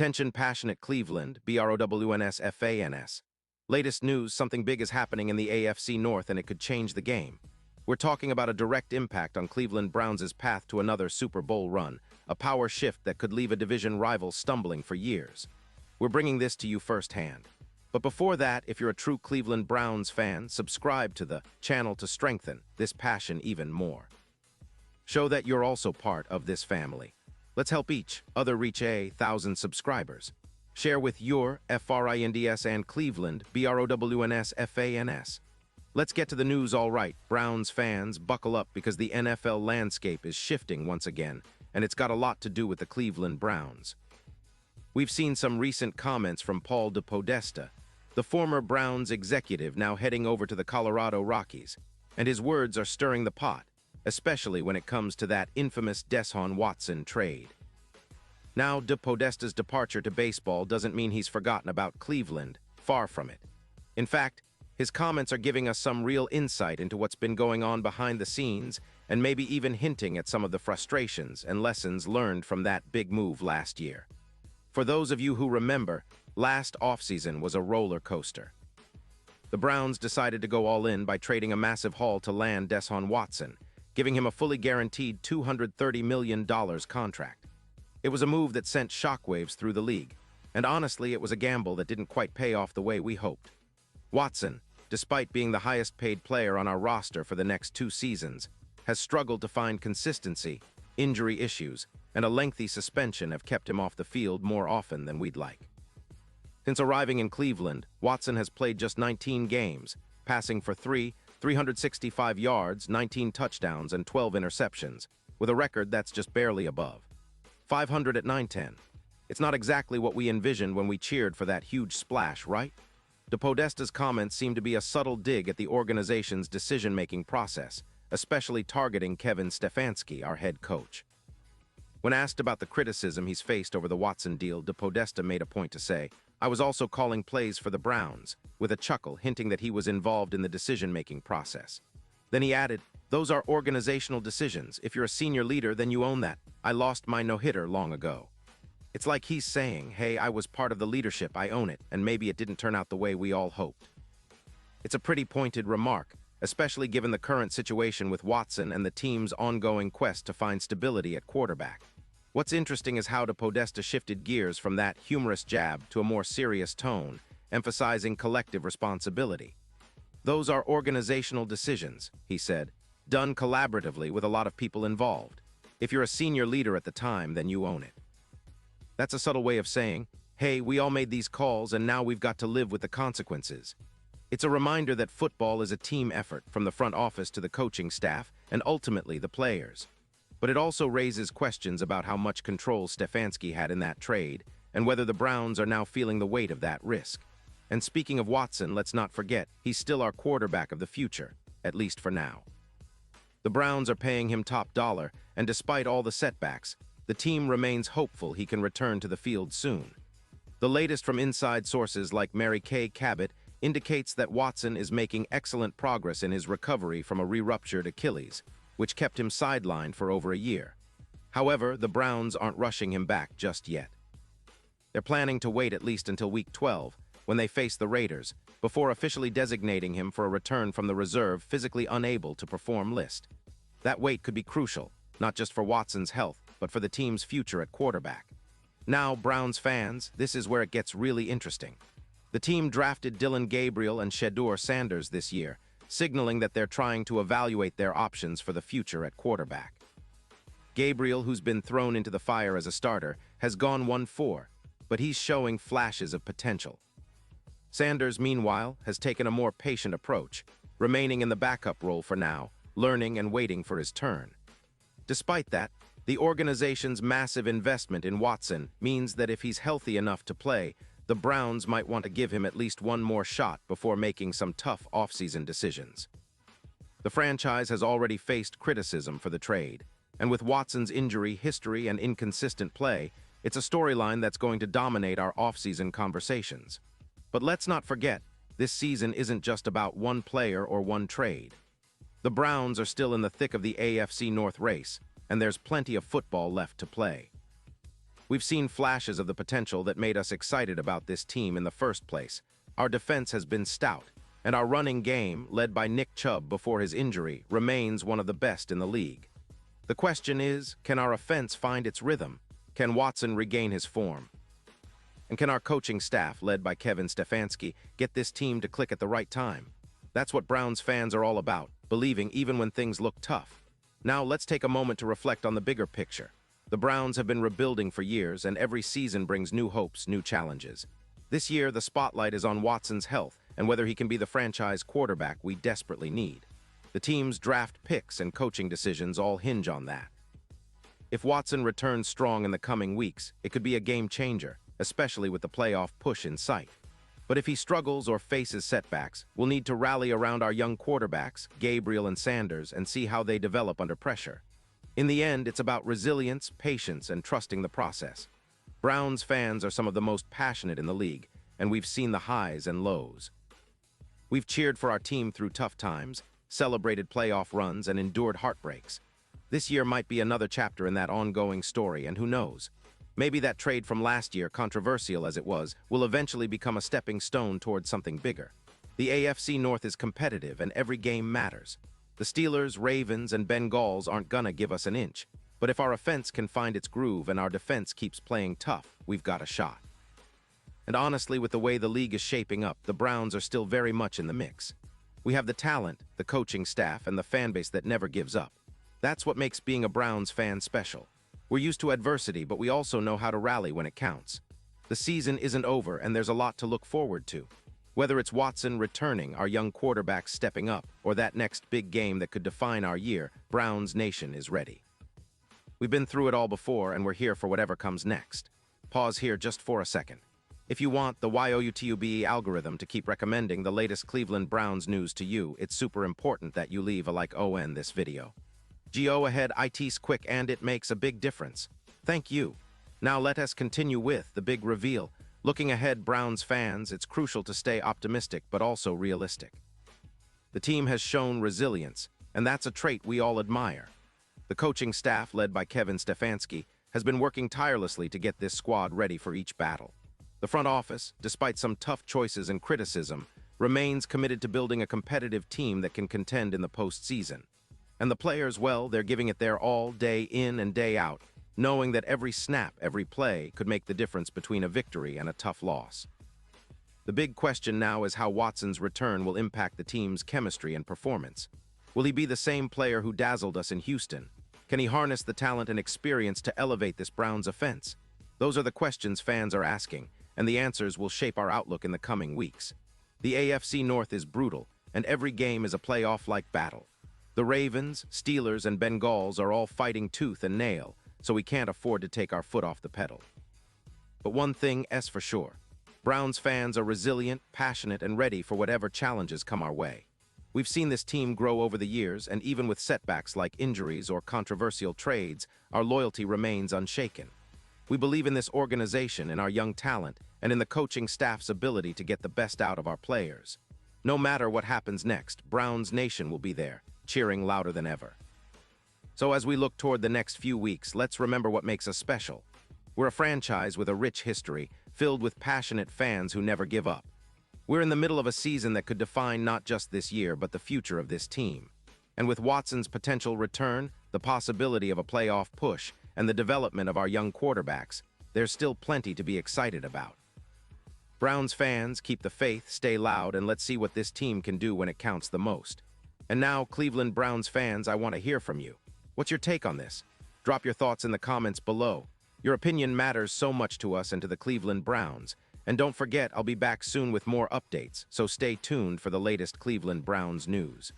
Attention passionate Cleveland, BROWNSFANS. Latest news, something big is happening in the AFC North and it could change the game. We're talking about a direct impact on Cleveland Browns' path to another Super Bowl run, a power shift that could leave a division rival stumbling for years. We're bringing this to you firsthand. But before that, if you're a true Cleveland Browns fan, subscribe to the channel to strengthen this passion even more. Show that you're also part of this family. Let's help each other reach 1,000 subscribers. Share with your FRINDS and Cleveland, BROWNSFANS. Let's get to the news all right. Browns fans, buckle up because the NFL landscape is shifting once again, and it's got a lot to do with the Cleveland Browns. We've seen some recent comments from Paul DePodesta, the former Browns executive now heading over to the Colorado Rockies, and his words are stirring the pot, especially when it comes to that infamous Deshaun Watson trade. Now, DePodesta's departure to baseball doesn't mean he's forgotten about Cleveland, far from it. In fact, his comments are giving us some real insight into what's been going on behind the scenes and maybe even hinting at some of the frustrations and lessons learned from that big move last year. For those of you who remember, last offseason was a roller coaster. The Browns decided to go all in by trading a massive haul to land Deshaun Watson, giving him a fully guaranteed $230 million contract. It was a move that sent shockwaves through the league, and honestly, it was a gamble that didn't quite pay off the way we hoped. Watson, despite being the highest-paid player on our roster for the next 2 seasons, has struggled to find consistency, injury issues, and a lengthy suspension have kept him off the field more often than we'd like. Since arriving in Cleveland, Watson has played just 19 games, passing for 365 yards, 19 touchdowns, and 12 interceptions, with a record that's just barely above 500 at 9-10. It's not exactly what we envisioned when we cheered for that huge splash, right? DePodesta's comments seem to be a subtle dig at the organization's decision-making process, especially targeting Kevin Stefanski, our head coach. When asked about the criticism he's faced over the Watson deal, DePodesta made a point to say, "I was also calling plays for the Browns," with a chuckle hinting that he was involved in the decision-making process. Then he added, "Those are organizational decisions. If you're a senior leader, then you own that. I lost my no-hitter long ago." It's like he's saying, hey, I was part of the leadership, I own it, and maybe it didn't turn out the way we all hoped. It's a pretty pointed remark, especially given the current situation with Watson and the team's ongoing quest to find stability at quarterback. What's interesting is how DePodesta shifted gears from that humorous jab to a more serious tone, emphasizing collective responsibility. "Those are organizational decisions," he said, "done collaboratively with a lot of people involved. If you're a senior leader at the time, then you own it." That's a subtle way of saying, hey, we all made these calls and now we've got to live with the consequences. It's a reminder that football is a team effort from the front office to the coaching staff and ultimately the players. But it also raises questions about how much control Stefanski had in that trade and whether the Browns are now feeling the weight of that risk. And speaking of Watson, let's not forget, he's still our quarterback of the future, at least for now. The Browns are paying him top dollar, and despite all the setbacks, the team remains hopeful he can return to the field soon. The latest from inside sources like Mary Kay Cabot indicates that Watson is making excellent progress in his recovery from a re-ruptured Achilles, which kept him sidelined for over a year. However, the Browns aren't rushing him back just yet. They're planning to wait at least until Week 12, when they face the Raiders, before officially designating him for a return from the reserve physically unable to perform list. That wait could be crucial, not just for Watson's health, but for the team's future at quarterback. Now, Browns fans, this is where it gets really interesting. The team drafted Dillon Gabriel and Shedeur Sanders this year, signaling that they're trying to evaluate their options for the future at quarterback. Gabriel, who's been thrown into the fire as a starter, has gone 1-4, but he's showing flashes of potential. Sanders, meanwhile, has taken a more patient approach, remaining in the backup role for now, learning and waiting for his turn. Despite that, the organization's massive investment in Watson means that if he's healthy enough to play, the Browns might want to give him at least one more shot before making some tough offseason decisions. The franchise has already faced criticism for the trade, and with Watson's injury history and inconsistent play, it's a storyline that's going to dominate our offseason conversations. But let's not forget, this season isn't just about one player or one trade. The Browns are still in the thick of the AFC North race, and there's plenty of football left to play. We've seen flashes of the potential that made us excited about this team in the first place. Our defense has been stout, and our running game, led by Nick Chubb before his injury, remains one of the best in the league. The question is, can our offense find its rhythm? Can Watson regain his form? And can our coaching staff, led by Stefanski, get this team to click at the right time? That's what Browns fans are all about, believing even when things look tough. Now let's take a moment to reflect on the bigger picture. The Browns have been rebuilding for years, and every season brings new hopes, new challenges. This year, the spotlight is on Watson's health and whether he can be the franchise quarterback we desperately need. The team's draft picks and coaching decisions all hinge on that. If Watson returns strong in the coming weeks, it could be a game changer, especially with the playoff push in sight. But if he struggles or faces setbacks, we'll need to rally around our young quarterbacks, Gabriel and Sanders, and see how they develop under pressure. In the end, it's about resilience, patience, and trusting the process. Browns fans are some of the most passionate in the league, and we've seen the highs and lows. We've cheered for our team through tough times, celebrated playoff runs, and endured heartbreaks. This year might be another chapter in that ongoing story, and who knows? Maybe that trade from last year, controversial as it was, will eventually become a stepping stone towards something bigger. The AFC North is competitive, and every game matters. The Steelers, Ravens, and Bengals aren't gonna give us an inch. But if our offense can find its groove and our defense keeps playing tough, we've got a shot. And honestly, with the way the league is shaping up, the Browns are still very much in the mix. We have the talent, the coaching staff, and the fan base that never gives up. That's what makes being a Browns fan special. We're used to adversity, but we also know how to rally when it counts. The season isn't over, and there's a lot to look forward to. Whether it's Watson returning, our young quarterback stepping up, or that next big game that could define our year, Browns Nation is ready. We've been through it all before, and we're here for whatever comes next. Pause here just for a second. If you want the YouTube algorithm to keep recommending the latest Cleveland Browns news to you, it's super important that you leave a like on this video. Go ahead, it's quick and it makes a big difference. Thank you. Now let us continue with the big reveal. Looking ahead, Browns fans, it's crucial to stay optimistic but also realistic. The team has shown resilience, and that's a trait we all admire. The coaching staff, led by Stefanski, has been working tirelessly to get this squad ready for each battle. The front office, despite some tough choices and criticism, remains committed to building a competitive team that can contend in the postseason. And the players, well, they're giving it their all day in and day out, knowing that every snap, every play could make the difference between a victory and a tough loss. The big question now is how Watson's return will impact the team's chemistry and performance. Will he be the same player who dazzled us in Houston? Can he harness the talent and experience to elevate this Browns offense? Those are the questions fans are asking, and the answers will shape our outlook in the coming weeks. The AFC North is brutal, and every game is a playoff-like battle. The Ravens, Steelers, and Bengals are all fighting tooth and nail, so we can't afford to take our foot off the pedal. But one thing is for sure. Browns fans are resilient, passionate, and ready for whatever challenges come our way. We've seen this team grow over the years, and even with setbacks like injuries or controversial trades, our loyalty remains unshaken. We believe in this organization, in our young talent, and in the coaching staff's ability to get the best out of our players. No matter what happens next, Browns Nation will be there, cheering louder than ever. So as we look toward the next few weeks, let's remember what makes us special. We're a franchise with a rich history, filled with passionate fans who never give up. We're in the middle of a season that could define not just this year, but the future of this team. And with Watson's potential return, the possibility of a playoff push, and the development of our young quarterbacks, there's still plenty to be excited about. Browns fans, keep the faith, stay loud, and let's see what this team can do when it counts the most. And now, Cleveland Browns fans, I want to hear from you. What's your take on this? Drop your thoughts in the comments below. Your opinion matters so much to us and to the Cleveland Browns. And don't forget, I'll be back soon with more updates, so stay tuned for the latest Cleveland Browns news.